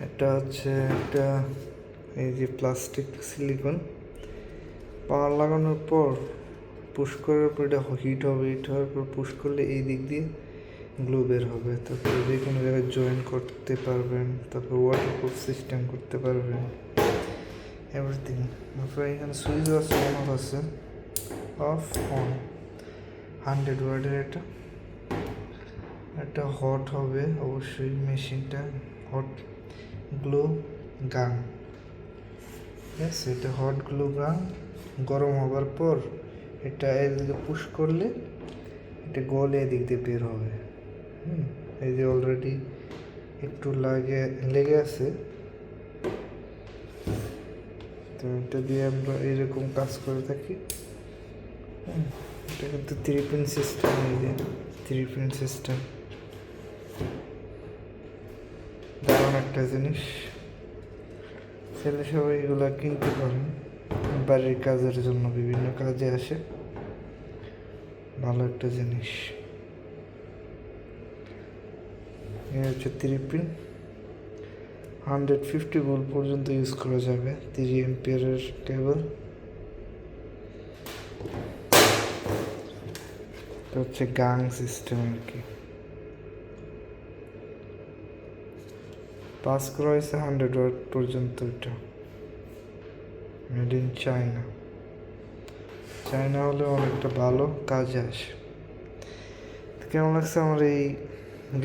এটা হচ্ছে একটা এই যে প্লাস্টিক সিলিকন পাওয়ার লাগানোর পর পুশ করার পর এটা হিট হবে, হিট হওয়ার পর পুশ করলে এই দিক দিয়ে গ্লু বের হবে। তারপরে যে কোনো জায়গায় জয়েন করতে পারবেন, তারপর ওয়াটারপ্রুফ সিস্টেম করতে পারবেন, এভরিথিং। তারপরে এখানে সুইচ আছে, অন অফ আছে, অফ অন 100 ওয়াটের। এটা হট হবে অবশ্যই, মেশিনটা হট গ্লু গান। ঠিক এটা হট গ্লু গান গরম হবার পর এটা এদিকে পুশ করলে এটা গলে এদিক দিয়ে বের হবে। এই যে অলরেডি একটু লেগে আছে, তো এটা দিয়ে আমরা এইরকম কাজ করে থাকি। এটা কিন্তু 3 পিন সিস্টেম, এই যে 3 পিন সিস্টেম, দারুণ একটা জিনিস। ছেলে সবাই এগুলো কিনতে পারেন, বাড়ির কাজের জন্য বিভিন্ন কাজে আসে, ভালো একটা জিনিস। এই হচ্ছে 3 পিন, 150 ভোল্ট পর্যন্ত ইউজ করা যাবে, 3 এম্পিয়ারের কেবল। এটা হচ্ছে গাং সিস্টেম আর কি, পাস করা হয়েছে 100 ওয়াট পর্যন্ত। এটা মেড ইন চায়না, চায়না হলে অনেকটা ভালো কাজে আসে। কেমন লাগছে আমার এই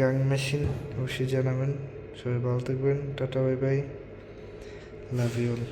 গাং মেশিন অবশ্যই জানাবেন। সবাই ভালো থাকবেন, tata bye bye, love you all.